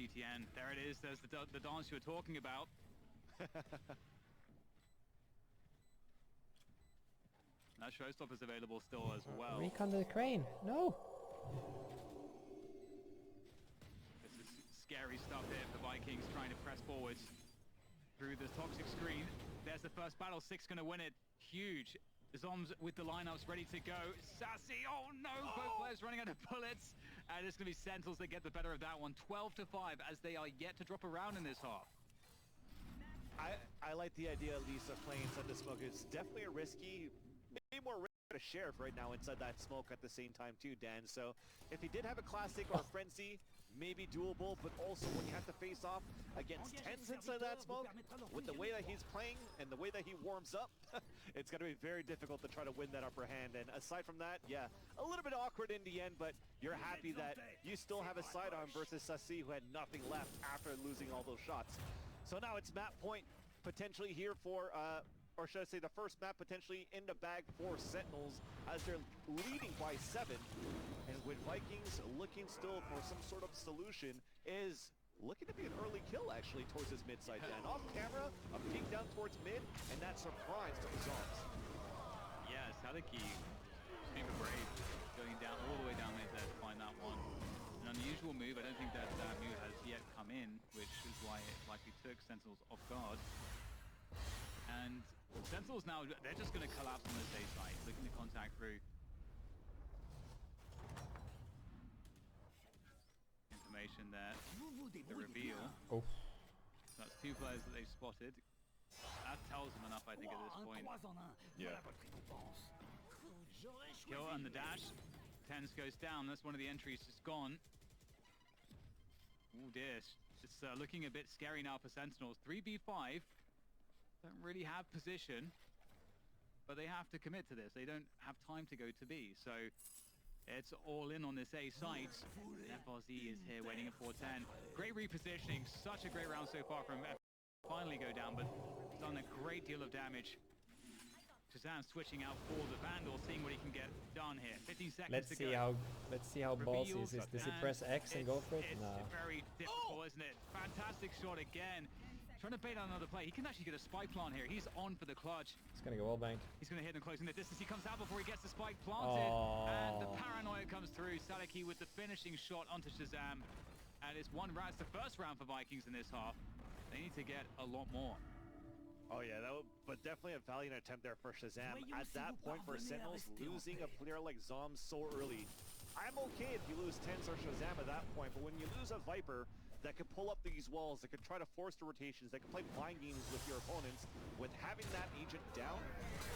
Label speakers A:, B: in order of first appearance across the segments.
A: GTN. There it is. There's the dance you were talking about. That showstopper is available still as well.
B: Recon the crane. No.
A: This is scary stuff here for Vikings trying to press forwards through the toxic screen. There's the first battle. Six going to win it. Huge. The Zoms with the lineups ready to go. Sassy. Oh no. Both players running out of bullets. And it's going to be Sentinels that get the better of that one. 12-5 as they are yet to drop around in this half.
C: I like the idea at least of playing inside the smoke. It's definitely a risky, maybe more risky to Sheriff right now inside that smoke at the same time too, Dan. So if he did have a classic or a frenzy, maybe doable, but also when you have to face off against tens inside that smoke, with the way that he's playing and the way that he warms up, it's going to be very difficult to try to win that upper hand. And aside from that, yeah, a little bit awkward in the end, but you're happy that you still have a sidearm versus Sassi, who had nothing left after losing all those shots. So now it's map point potentially here for, or should I say the first map potentially in the bag for Sentinels as they're leading by 7. And with Vikings looking still for some sort of solution, is looking to be an early kill actually towards this mid side. Dan off camera, a peek down towards mid, and that surprise to the Zoms.
A: Yeah, Sadiki, super brave, going down all the way down mid there to find that one. An unusual move. I don't think that move has yet come in, which is why it likely took Sentinels off guard. And Sentinels now, they're just going to collapse on this A site, looking to contact through. Information there, the reveal.
B: Oh.
A: That's 2 players that they've spotted. That tells them enough, I think, at this point.
C: Yeah.
A: Kill on the dash. Tens goes down. That's one of the entries just gone. Oh dear. It's looking a bit scary now for Sentinels. 3v5. Don't really have position, but they have to commit to this. They don't have time to go to B. So it's all in on this A site. FRZ is here waiting at 410. Great repositioning. Such a great round so far from F. Finally go down, but done a great deal of damage. Shazam switching out for the Vandal, seeing what he can get done here. 15 seconds
B: Let's
A: to
B: see
A: go.
B: how ballsy is this. Does he press X and go for it?
A: It's
B: No.
A: very difficult, isn't it? Fantastic shot again. Trying to bait out another play. He can actually get a spike plant here. He's on for the clutch.
B: He's gonna go all banked.
A: He's going to hit them closing the distance. He comes out before he gets the spike planted. And the paranoia comes through. Sadiki with the finishing shot onto Shazam. And it's one round. It's the first round for Vikings in this half. They need to get a lot more.
C: Oh yeah, but definitely a valiant attempt there for Shazam. At that point for Sentinels, losing a player like Zom so early. I'm okay if you lose Tens or Shazam at that point, but when you lose a Viper that could pull up these walls, that could try to force the rotations, that could play mind games with your opponents, with having that agent down,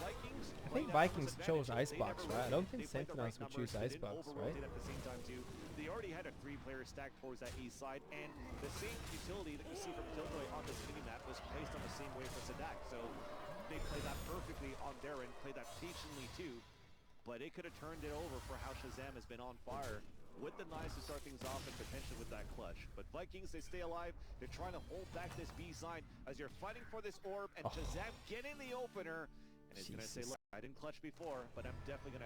C: Vikings...
B: I think Vikings chose Icebox, right? I don't think Sentinels would choose Icebox, right?
C: At the same time too. They already had a 3-player stack towards that east side, and the same utility that you see from Killjoy on this mini-map was placed on the same way for Sadak, so they played that perfectly on their end, played that patiently too, but it could have turned it over for how Shazam has been on fire with the knives to start things off and potentially with that clutch. But Vikings, they stay alive. They're trying to hold back this B side as you're fighting for this orb, and Shazam getting the opener, and he's going to say, look, I didn't clutch before, but I'm definitely going to